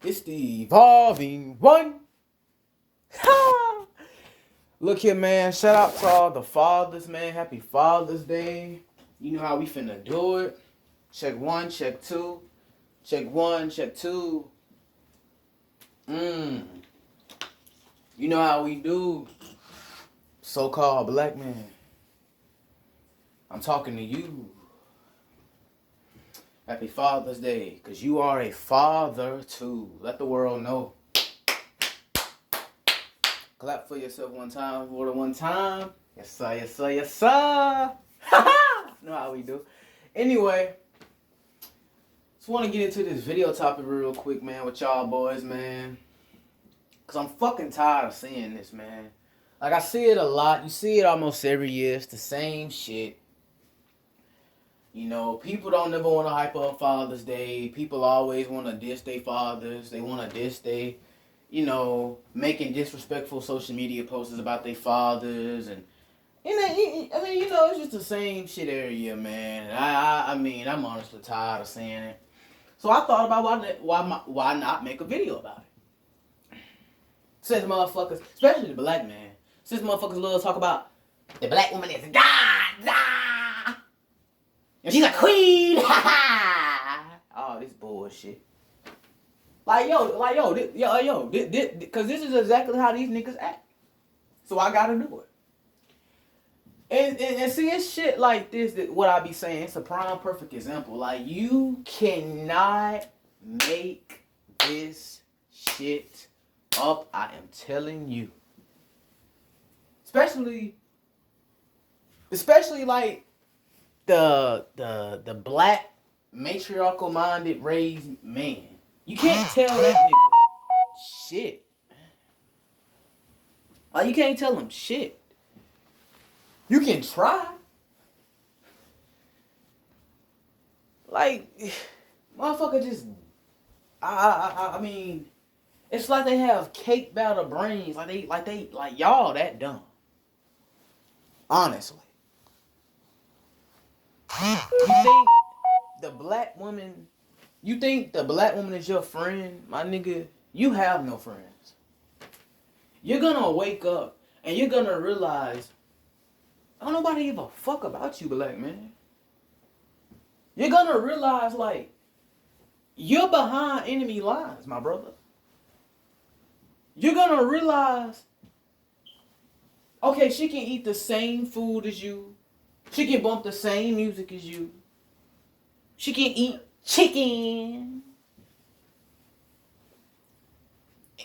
It's the evolving one. Look here, man. Shout out to all the fathers, man. Happy Father's Day. You know how we finna do it. Check one, check two. Check one, check two. You know how we do. So-called black man. I'm talking to you. Happy Father's Day. Because you are a father too. Let the world know. Clap for yourself one time. For the one time. Yes, sir. Yes, sir. Yes, sir. Know how we do. Anyway. Just want to get into this video topic real quick, man. With y'all boys, man. Because I'm fucking tired of seeing this, man. Like, I see it a lot. You see it almost every year. It's the same shit. You know, people don't never want to hype up Father's Day. People always want to diss their fathers. They want to diss they, you know, making disrespectful social media posts about their fathers. And, I mean, you know, it's just the same shit every year, man. I mean, I'm honestly tired of seeing it. So I thought about why not make a video about it. Since motherfuckers, especially the black man, since motherfuckers love to talk about the black woman is God, and she's a queen, oh, this bullshit. Yo, because this is exactly how these niggas act. So I gotta do it. And see, it's shit like this that what I be saying. It's a prime perfect example. Like, you cannot make this shit up. I am telling you. Especially like the black matriarchal minded raised man. You can't tell that nigga shit. Like, you can't tell him shit. You can try. Like, motherfucker just, I mean, it's like they have cake batter brains. Like y'all that dumb. Honestly. You think the black woman is your friend? My nigga, you have no friends. You're gonna wake up and you're gonna realize, don't nobody give a fuck about you, black man. You're gonna realize, like, you're behind enemy lines, my brother. You're gonna realize, okay, she can eat the same food as you. She can bump the same music as you. She can eat chicken.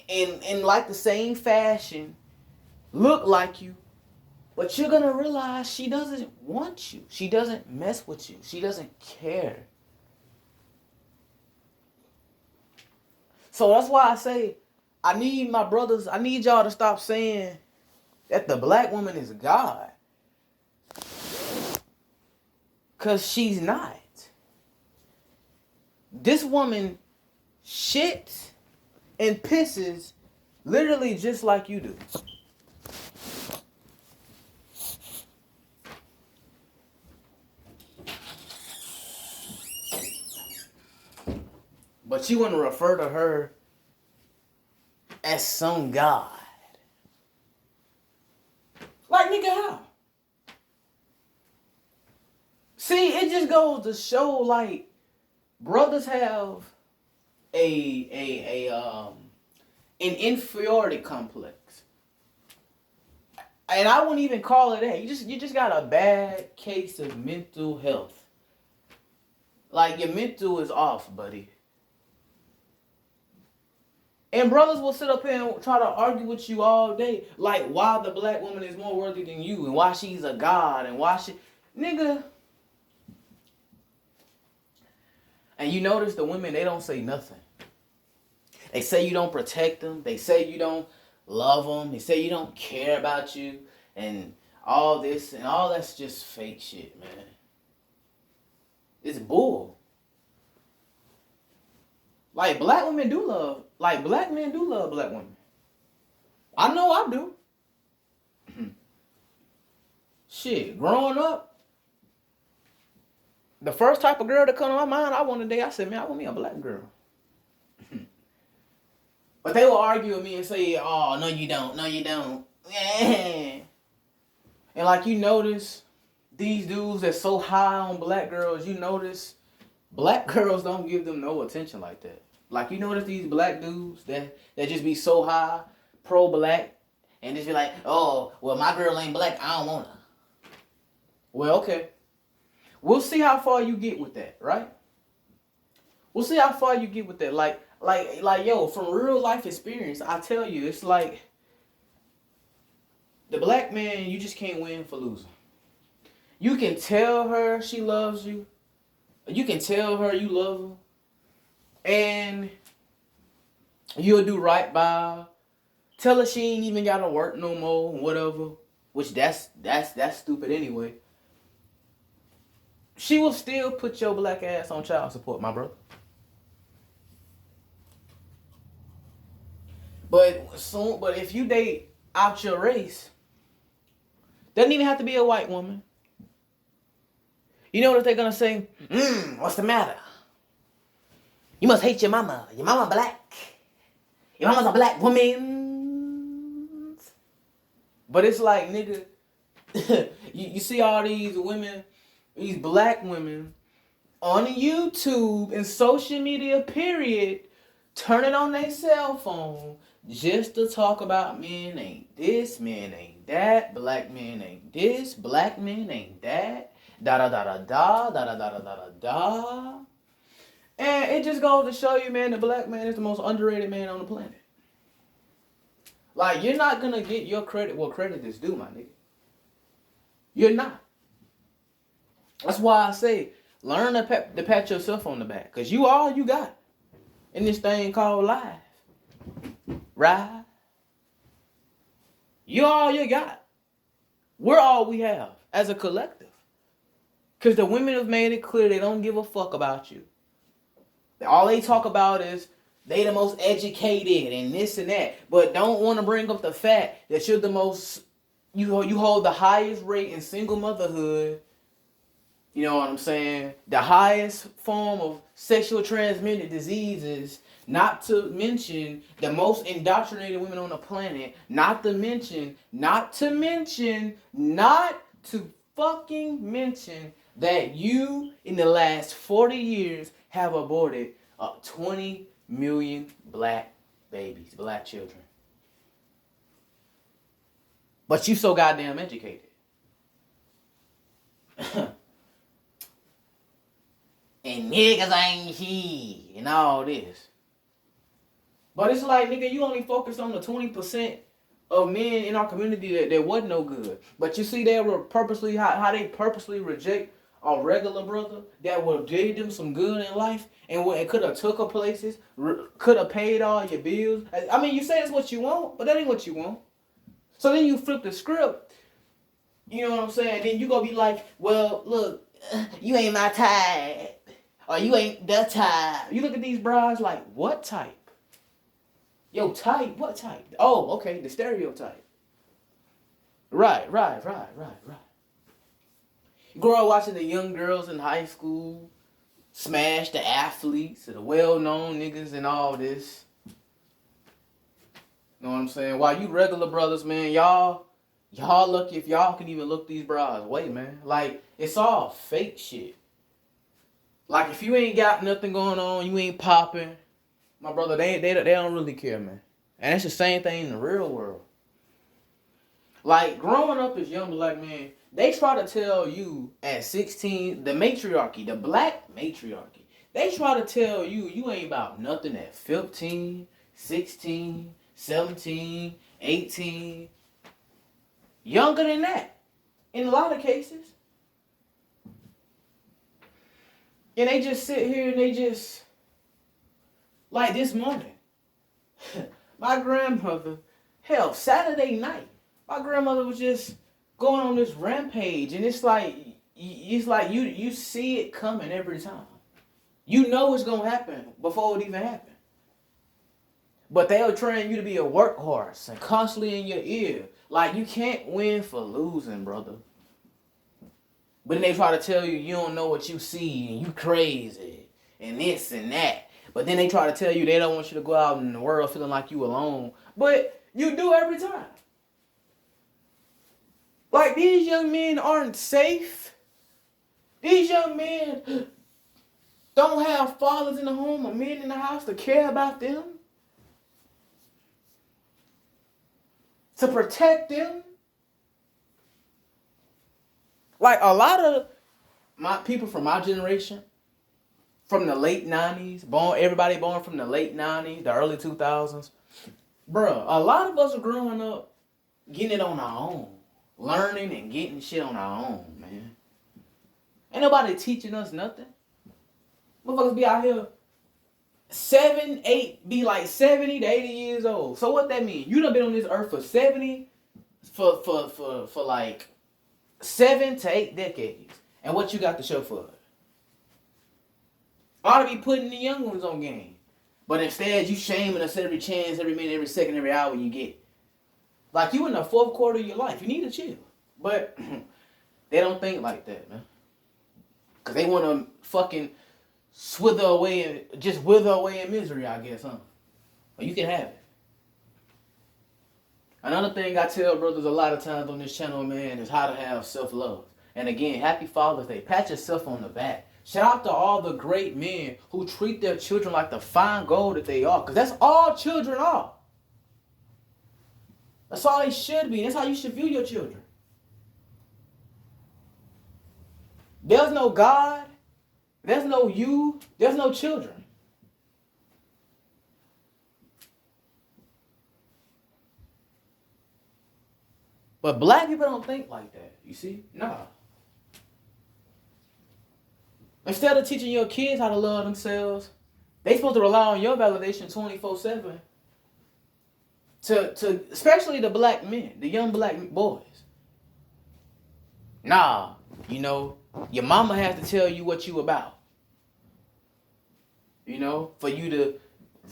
And like the same fashion, look like you. But you're going to realize she doesn't want you. She doesn't mess with you. She doesn't care. So that's why I say, I need y'all to stop saying that the black woman is God. Because she's not. This woman shits and pisses literally just like you do. But you want to refer to her as some god. Like, nigga, how? See, it just goes to show, like, brothers have an inferiority complex. And I wouldn't even call it that. You just got a bad case of mental health. Like, your mental is off, buddy. And brothers will sit up here and try to argue with you all day. Like, why the black woman is more worthy than you. And why she's a god. And why she... Nigga. And you notice the women, they don't say nothing. They say you don't protect them. They say you don't love them. They say you don't care about you. And all this. And all that's just fake shit, man. It's bull. Like, black women do love, like, black men do love black women. I know I do. Shit, growing up, the first type of girl that come to my mind, I said, man, I want me a black girl. But they will argue with me and say, oh, no you don't, no you don't. Yeah. And like you notice, these dudes that's so high on black girls, you notice black girls don't give them no attention like that. Like you notice these black dudes that just be so high, pro-black, and just be like, oh, well my girl ain't black, I don't want her. Well, okay. We'll see how far you get with that, right? We'll see how far you get with that. Like, yo, from real life experience, I tell you, it's like the black man, you just can't win for losing. You can tell her she loves you. You can tell her you love her. And you'll do right by her. Tell her she ain't even gotta work no more, whatever. Which that's stupid anyway. She will still put your black ass on child support, my brother. But if you date out your race, doesn't even have to be a white woman. You know what they're gonna say? What's the matter? You must hate your mama. Your mama black. Your mama's a black woman. But it's like, nigga, you see all these women, these black women, on YouTube and social media, period, turning on their cell phone just to talk about men ain't this, men ain't that, black men ain't this, black men ain't that, da da da da da da da da da da da. And it just goes to show you, man, the black man is the most underrated man on the planet. Like, you're not gonna get your credit where credit is due, my nigga. You're not. That's why I say, learn to pat yourself on the back. Because you all you got in this thing called life. Right? You all you got. We're all we have as a collective. Because the women have made it clear they don't give a fuck about you. All they talk about is they the most educated and this and that. But don't want to bring up the fact that you're the most, you hold the highest rate in single motherhood. You know what I'm saying? The highest form of sexual transmitted diseases. Not to mention the most indoctrinated women on the planet. Not to fucking mention that you, in the last 40 years, have aborted 20 million black babies, black children. But you so goddamn educated. And niggas ain't he, and all this. But it's like, nigga, you only focus on the 20% of men in our community that wasn't no good. But you see, they were purposely, how they purposely reject a regular brother that would did them some good in life, and it could have took her places, could have paid all your bills. I mean, you say it's what you want, but that ain't what you want. So then you flip the script. You know what I'm saying? Then you gonna be like, well, look, you ain't my type. Or you ain't the type. You look at these brides like, what type? Yo, type? What type? Oh, okay, the stereotype. Right. You grow up watching the young girls in high school smash the athletes, the well-known niggas and all this. You know what I'm saying? While you regular brothers, man, y'all lucky if y'all can even look these brides away, man. Like, it's all fake shit. Like, if you ain't got nothing going on, you ain't popping, my brother, they don't really care, man. And it's the same thing in the real world. Like, growing up as young black men, they try to tell you at 16, the matriarchy, the black matriarchy, they try to tell you ain't about nothing at 15, 16, 17, 18, younger than that, in a lot of cases. And they just sit here and they just, like this morning, my grandmother, hell, Saturday night, my grandmother was just going on this rampage, and it's like you see it coming every time. You know it's gonna happen before it even happened. But they'll train you to be a workhorse and constantly in your ear. Like, you can't win for losing, brother. But then they try to tell you don't know what you see and you crazy and this and that. But then they try to tell you they don't want you to go out in the world feeling like you alone. But you do every time. Like, these young men aren't safe. These young men don't have fathers in the home or men in the house to care about them, to protect them. Like, a lot of my people from my generation, from the late 90s, everybody born from the late 90s, the early 2000s. Bruh, a lot of us are growing up getting it on our own. Learning and getting shit on our own, man. Ain't nobody teaching us nothing. Motherfuckers be out here be like 70 to 80 years old. So what that mean? You done been on this earth for like 7 to 8 decades. And what you got to show for it? Ought to be putting the young ones on game. But instead, you shaming us every chance, every minute, every second, every hour you get. Like, you in the 4th quarter of your life. You need to chill. But they don't think like that, man. Because they want to fucking wither away in misery, I guess, huh? But you can have it. Another thing I tell brothers a lot of times on this channel, man, is how to have self-love. And again, happy Father's Day. Pat yourself on the back. Shout out to all the great men who treat their children like the fine gold that they are. Because that's all children are. That's all they should be. That's how you should view your children. There's no God. There's no you. There's no children. But black people don't think like that. You see? Nah. Instead of teaching your kids how to love themselves, they supposed to rely on your validation 24/7. To especially the black men, the young black boys. Nah, you know, your mama has to tell you what you about. You know, for you to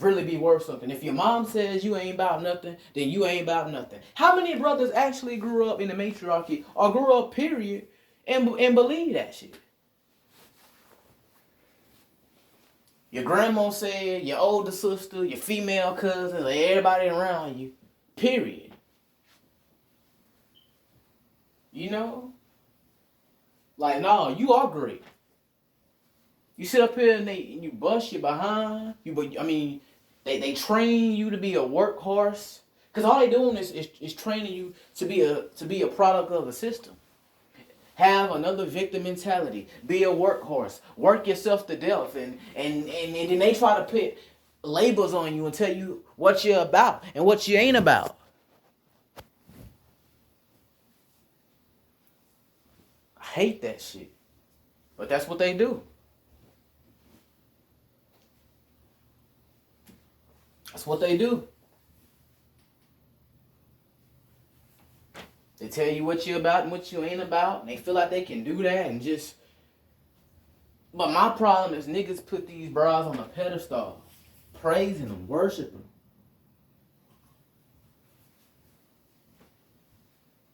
really be worth something. If your mom says you ain't about nothing, then you ain't about nothing. How many brothers actually grew up in the matriarchy or grew up, period, and believe that shit? Your grandma said, your older sister, your female cousins, everybody around you, period. You know? Like, no, you are great. You sit up here and you bust your behind. They train you to be a workhorse. Because all they doing is training you to be a product of the system. Have another victim mentality. Be a workhorse. Work yourself to death. And then they try to put labels on you and tell you what you're about and what you ain't about. I hate that shit. But that's what they do. That's what they do. They tell you what you're about and what you ain't about. And they feel like they can do that and just... But my problem is niggas put these bras on a pedestal. Praising them, worshiping them.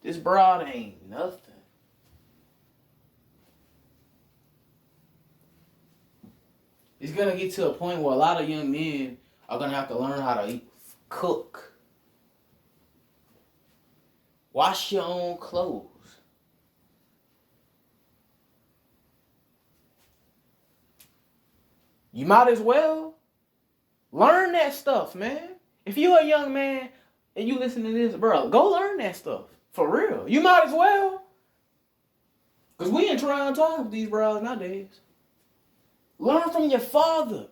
This broad ain't nothing. It's going to get to a point where a lot of young men are going to have to learn how to cook. Wash your own clothes. You might as well learn that stuff, man. If you're a young man and you listen to this, bro, go learn that stuff. For real. You might as well. Because we in trying times with these bros nowadays. Learn from your father.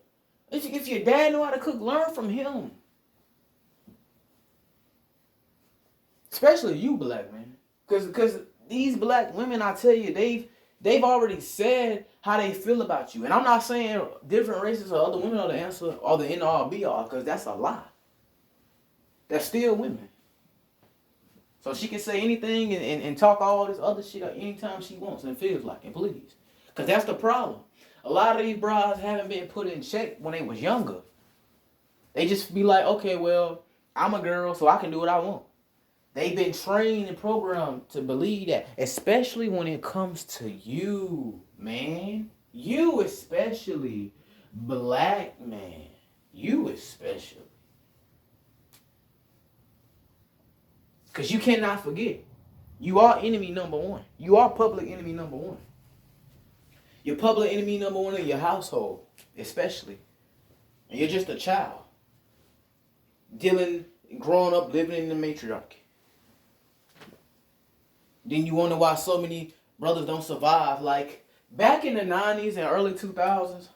If your dad know how to cook, learn from him. Especially you black man. Because these black women, I tell you, they've already said how they feel about you. And I'm not saying different races or other women are the answer or the end all be all, because that's a lie. They're still women. So she can say anything and talk all this other shit anytime she wants and feels like it, please. Because that's the problem. A lot of these brides haven't been put in check when they was younger. They just be like, okay, well, I'm a girl, so I can do what I want. They've been trained and programmed to believe that, especially when it comes to you, man. You especially. Black man, you especially. Because you cannot forget, you are enemy number one. You are public enemy number one. You're public enemy number one in your household, especially. And you're just a child. Growing up, living in the matriarchy. Then you wonder why so many brothers don't survive. Like, back in the 90s and early 2000s,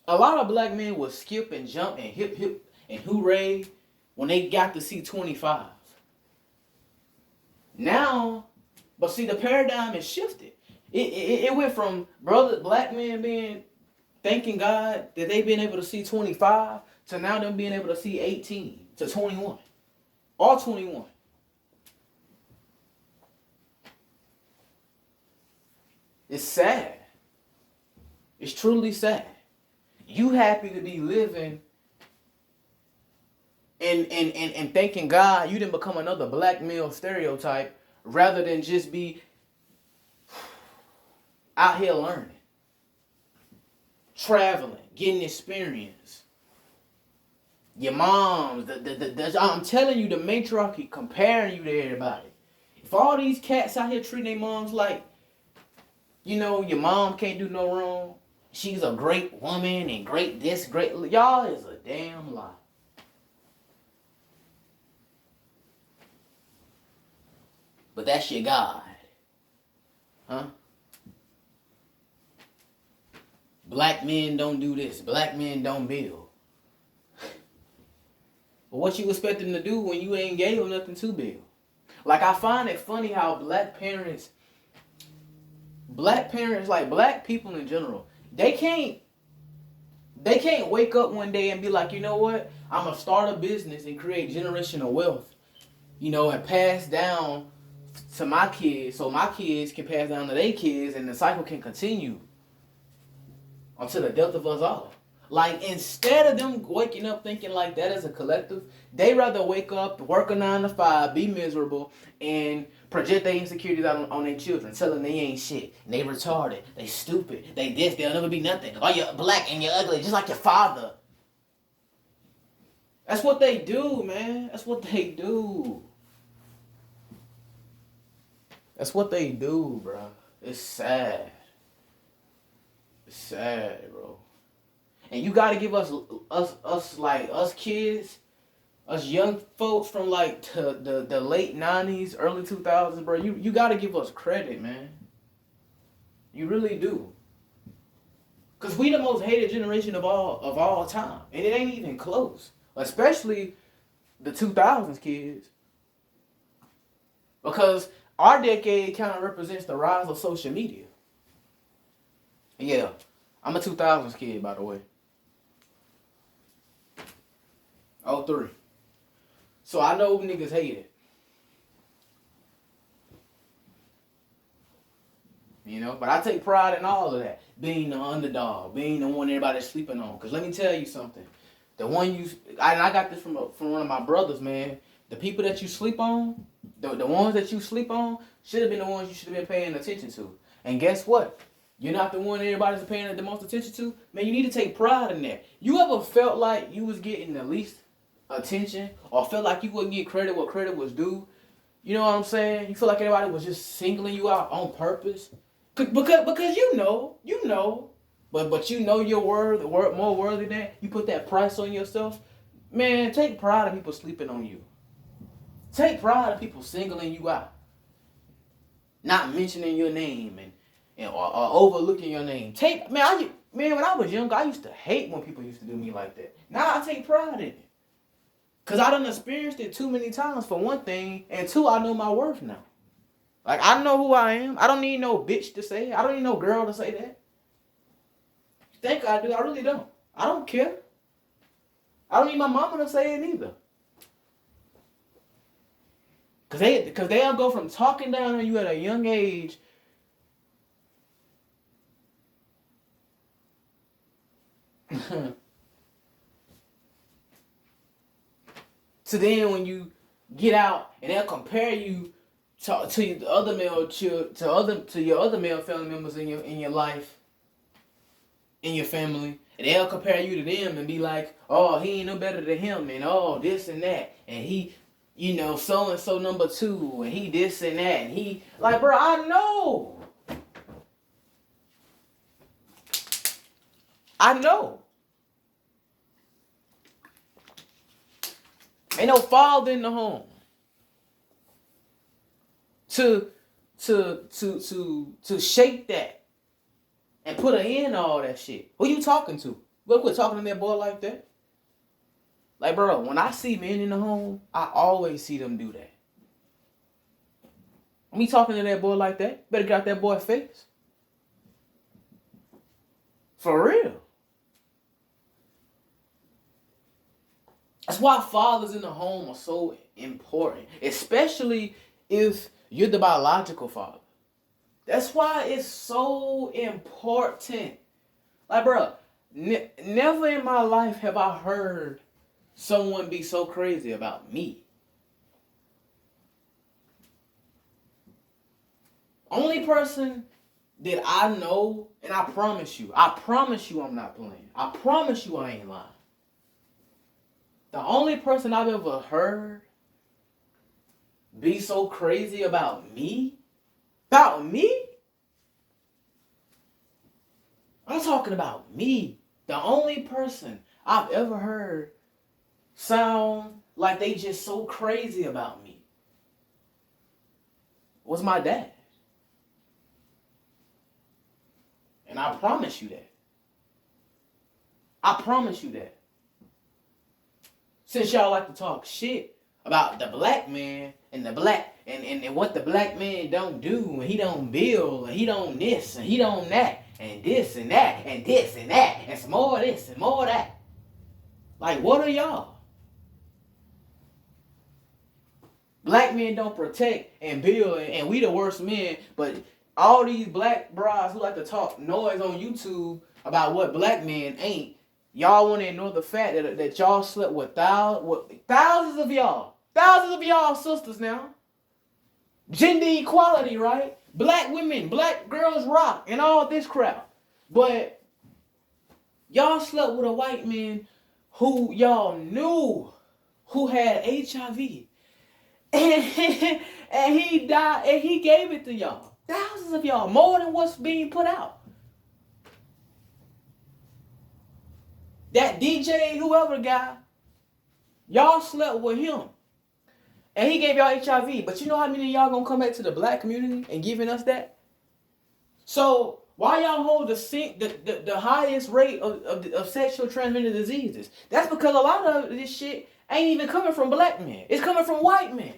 a lot of black men would skip and jump and hip hip and hooray when they got to see 25. Now, but see, the paradigm has shifted. It went from black men thanking God that they've been able to see 25 to now them being able to see 18 to 21. All 21. It's sad. It's truly sad. You happy to be living and thanking God you didn't become another black male stereotype rather than just be out here learning, traveling, getting experience. Your moms, I'm telling you, the matriarchy comparing you to everybody. If all these cats out here treating their moms like, your mom can't do no wrong, she's a great woman and great this, great, y'all is a damn lie. But that's your God. Huh? Black men don't do this. Black men don't build. But what you expect them to do when you ain't gave them nothing to build? Like, I find it funny how black parents, like black people in general, they can't wake up one day and be like, you know what? I'm going to start a business and create generational wealth, and pass down to my kids so my kids can pass down to their kids and the cycle can continue until the death of us all. Like, instead of them waking up thinking like that as a collective, they rather wake up, work a 9 to 5, be miserable, and project their insecurities out on their children, telling they ain't shit, and they retarded, they stupid, they this, they'll never be nothing. Oh, you're black and you're ugly, just like your father. That's what they do, man. That's what they do. That's what they do, bro. It's sad. It's sad, bro. And you gotta give us kids, us young folks from like the late 90s, early 2000s, bro. You gotta give us credit, man. You really do. Cause we the most hated generation of all time, and it ain't even close. Especially the 2000s kids, because our decade kind of represents the rise of social media. Yeah, I'm a 2000s kid, by the way. 03. So I know niggas hate it. But I take pride in all of that. Being the underdog, being the one everybody's sleeping on. Because let me tell you something. I got this from one of my brothers, man. The people that you sleep on, the ones that you sleep on, should have been the ones you should have been paying attention to. And guess what? You're not the one everybody's paying the most attention to. Man, you need to take pride in that. You ever felt like you was getting the least attention, or felt like you wouldn't get credit where credit was due? You know what I'm saying? You feel like everybody was just singling you out on purpose? Because you know. But you know your worth, more worthy than that. You put that price on yourself. Man, take pride in people sleeping on you. Take pride in people singling you out. Not mentioning your name or overlooking your name. When I was young, I used to hate when people used to do me like that. Now I take pride in it. Because I done experienced it too many times, for one thing. And two, I know my worth now. Like, I know who I am. I don't need no bitch to say it. I don't need no girl to say that. You think I do? I really don't. I don't care. I don't need my mama to say it either. Because they'll go from talking down on you at a young age to then when you get out and they'll compare you to your other male family members in your life. in your family, and they'll compare you to them and be like, oh, he ain't no better than him, and oh, this and that, and he, you know, so and so number 2, and he this and that, and he like, bro, I know. Ain't no father in the home to shape that and put an end to all that shit. Who you talking to? Look, quit talking to that boy like that. Like, bro, when I see men in the home, I always see them do that. Me talking to that boy like that, better get out that boy's face. For real. That's why fathers in the home are so important, especially if you're the biological father. That's why it's so important. Like, bro, never in my life have I heard someone be so crazy about me. Only person that I know, and I promise you I'm not playing. I promise you I ain't lying. The only person I've ever heard be so crazy about me? About me? I'm talking about me. The only person I've ever heard sound like they just so crazy about me was my dad. And I promise you that. I promise you that. Since y'all like to talk shit about the black man and the black and what the black man don't do, and he don't build, and he don't this, and he don't that, and this and that, and this and that, and some more of this and more of that. Like, what are y'all? Black men don't protect and build, and we the worst men, but all these black bras who like to talk noise on YouTube about what black men ain't, y'all want to ignore the fact that y'all slept with thousands of y'all sisters now. Gender equality, right? Black women, black girls rock, and all this crap. But y'all slept with a white man who y'all knew who had HIV. And he died, and he gave it to y'all. Thousands of y'all, more than what's being put out. That DJ, whoever guy, y'all slept with him. And he gave y'all HIV. But you know how many of y'all gonna come back to the black community and giving us that? So why y'all hold the highest rate of sexual transmitted diseases? That's because a lot of this shit ain't even coming from black men. It's coming from white men.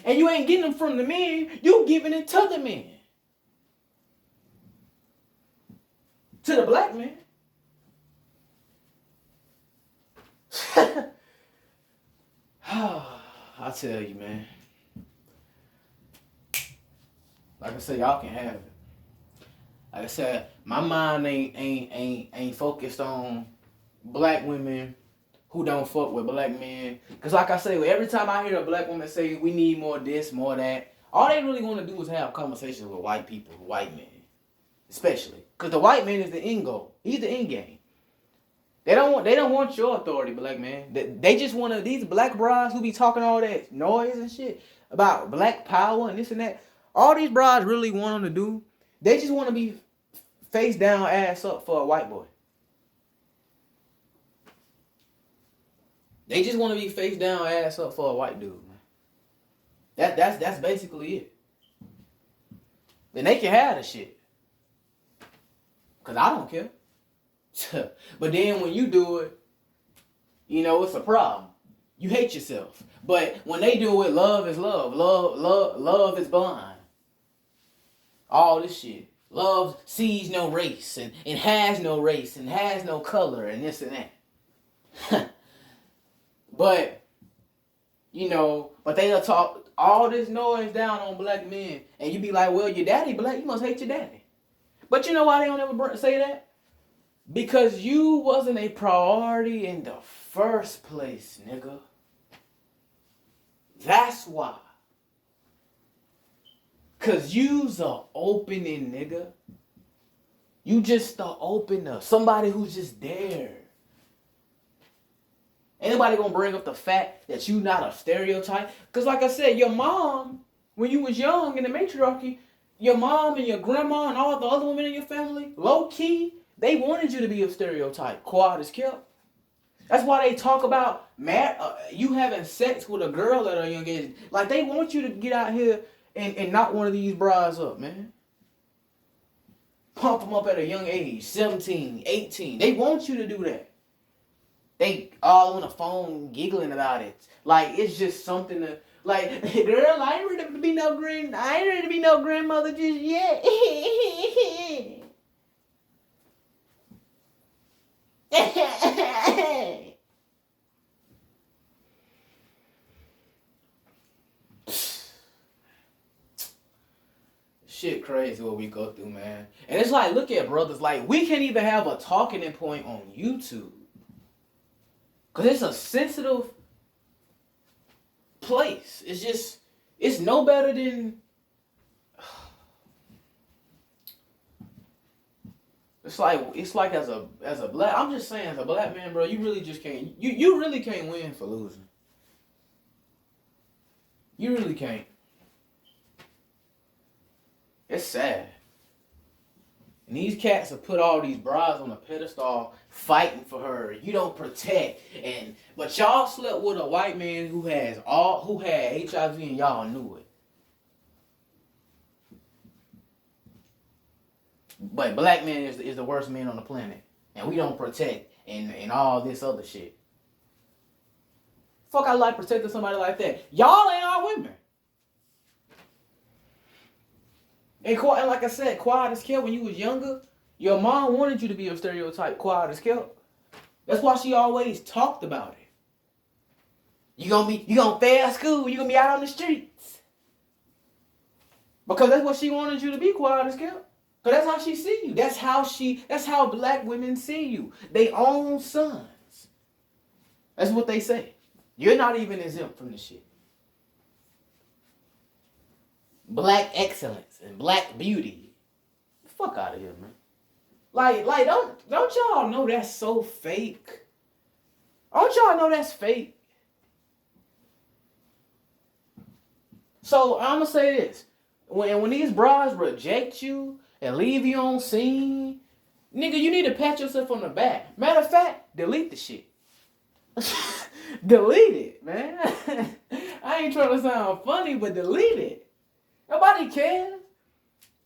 And you ain't getting them from the men. You giving it to the men. To the black man. I tell you, man. Like I said, y'all can have it. Like I said, my mind ain't focused on black women who don't fuck with black men. Cause like I say, every time I hear a black woman say we need more this, more that, all they really want to do is have conversations with white people, white men, especially. Cause the white man is the end goal. He's the end game. They don't want your authority, black man. They just want to, these black brides who be talking all that noise and shit about black power and this and that. All these brides really want them to do, they just want to be face down, ass up for a white boy. They just want to be face down, ass up for a white dude, man. That's basically it. Then they can have the shit. Cause I don't care. But then when you do it, you know, it's a problem. You hate yourself. But when they do it, love is love. Love is blind. All this shit. Love sees no race and has no race and has no color and this and that. But, you know, but they'll talk all this noise down on black men. And you be like, well, your daddy black, you must hate your daddy. But you know why they don't ever say that? Because you wasn't a priority in the first place, nigga. That's why. Cause you's a opening, nigga. You just the opener. Somebody who's just there. Anybody gonna bring up the fact that you not a stereotype? Cause like I said, your mom, when you was young in the matriarchy, your mom and your grandma and all the other women in your family, low key, they wanted you to be a stereotype. Quiet as kept. That's why they talk about you having sex with a girl at a young age. Like they want you to get out here and knock one of these bras up, man. Pump them up at a young age, 17, 18. They want you to do that. They all on the phone giggling about it. Like it's just something to like, girl, I ain't ready to be no grandmother just yet. Shit crazy what we go through, man. And it's like, look at brothers, like we can't even have a talking point on YouTube. Cause it's a sensitive place. It's just, it's no better than, it's like as a black, I'm just saying, as a black man, bro, you really just can't, you really can't win for losing. You really can't. It's sad. And these cats have put all these brides on a pedestal fighting for her. You don't protect. But y'all slept with a white man who had HIV and y'all knew it. But black man is the worst man on the planet. And we don't protect and all this other shit. Fuck, I like protecting somebody like that. Y'all ain't our women. And like I said, quiet as kept when you was younger, your mom wanted you to be a stereotype, quiet as kept. That's why she always talked about it. You gonna fail school, you gonna be out on the streets. Because that's what she wanted you to be, quiet as kept. Because that's how she see you. That's how black women see you. They own sons. That's what they say. You're not even exempt from this shit. Black excellence and black beauty. Fuck out of here, man. Like, don't y'all know that's so fake? Don't y'all know that's fake? So I'm gonna say this: when these bras reject you and leave you on scene, nigga, you need to pat yourself on the back. Matter of fact, delete the shit. Delete it, man. I ain't trying to sound funny, but delete it. Nobody cares.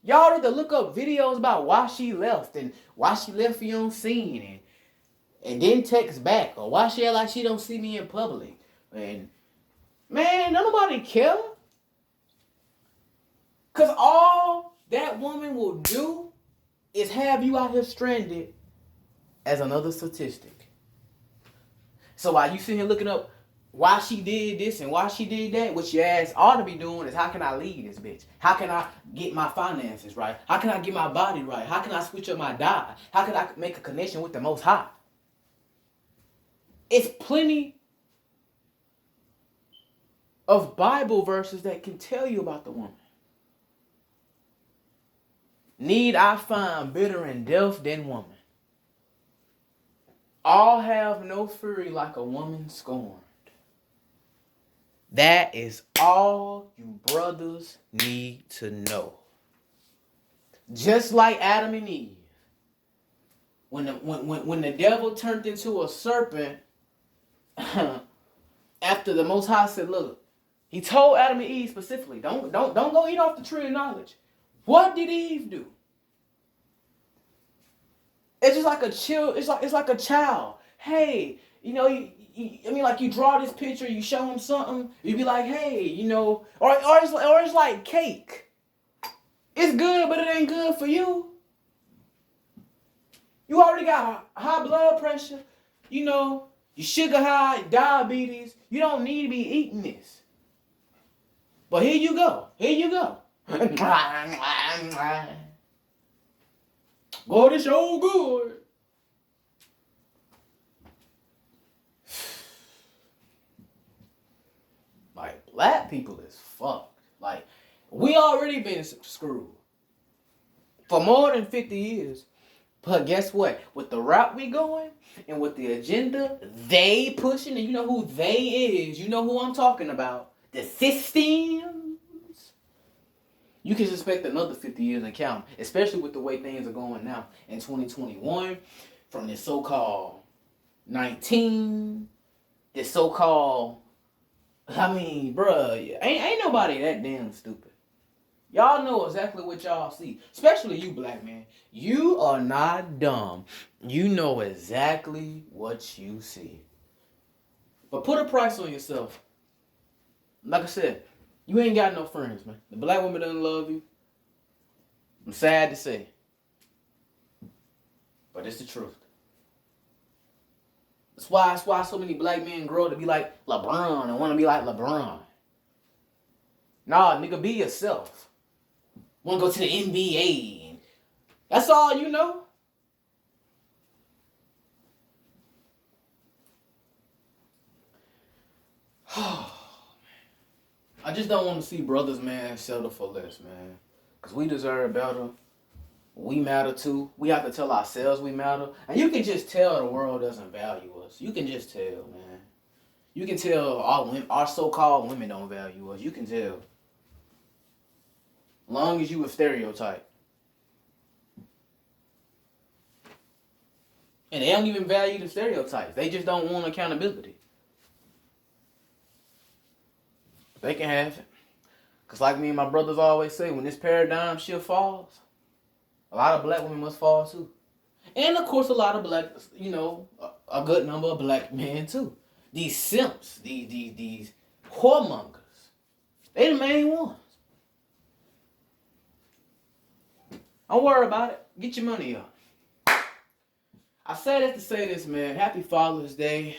Y'all need to look up videos about why she left and why she left you on scene and then text back, or why she act like she don't see me in public. And man, nobody care. Cause all that woman will do is have you out here stranded as another statistic. So while you sitting here looking up why she did this and why she did that, what your ass ought to be doing is, how can I lead this bitch? How can I get my finances right? How can I get my body right? How can I switch up my diet? How can I make a connection with the Most High? It's plenty of Bible verses that can tell you about the woman. Need I find better in death than woman? All have no fury like a woman scorned. That is all you brothers need to know. Just like Adam and Eve, when the devil turned into a serpent, after the Most High said, "Look," he told Adam and Eve specifically, "Don't go eat off the tree of knowledge." What did Eve do? It's just like it's like a child. Hey, like you draw this picture, you show them something, you be like, hey, or it's like cake. It's good, but it ain't good for you. You already got high blood pressure, you sugar high, diabetes. You don't need to be eating this. But here you go. Boy, this so good. Like, black people is fucked. Like, We already been screwed for more than 50 years. But guess what? With the route we going and with the agenda they pushing, and you know who they is, you know who I'm talking about, the systems, you can expect another 50 years and count, especially with the way things are going now in 2021, from this so-called 19, this so-called, I mean, bruh, ain't nobody that damn stupid. Y'all know exactly what y'all see. Especially you, black man. You are not dumb. You know exactly what you see. But put a price on yourself. Like I said, you ain't got no friends, man. The black woman doesn't love you. I'm sad to say. But it's the truth. That's why so many black men grow to be like LeBron and want to be like LeBron. Nah, nigga, be yourself. Want to go to the NBA. That's all you know. I just don't want to see brothers, man, settle for less, man. Because we deserve better. We matter too. We have to tell ourselves we matter. And you can just tell the world doesn't value us. You can just tell, man. You can tell our so-called women don't value us. You can tell. Long as you a stereotype. And they don't even value the stereotypes. They just don't want accountability. They can have it. Because like me and my brothers always say, when this paradigm shift falls, a lot of black women must fall too. And of course a lot of black, a good number of black men too. These simps, these whoremongers, they the main ones. Don't worry about it. Get your money up. I say that to say this, man. Happy Father's Day.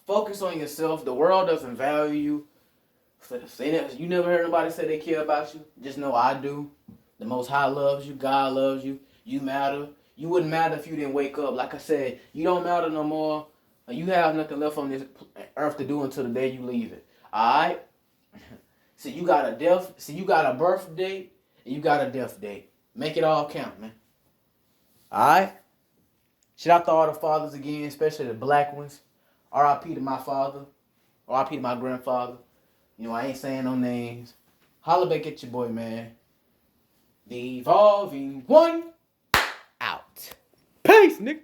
Focus on yourself. The world doesn't value you. You never heard nobody say they care about you. Just know I do. The Most High loves you. God loves you. You matter. You wouldn't matter if you didn't wake up. Like I said, you don't matter no more. You have nothing left on this earth to do until the day you leave it. Alright? So you got a birthday and you got a death date. Make it all count, man. Alright? Shout out to all the fathers again, especially the black ones. R.I.P. to my father. R.I.P. to my grandfather. I ain't saying no names. Holla back at your boy, man. The Evolving One. Out. Peace, nigga.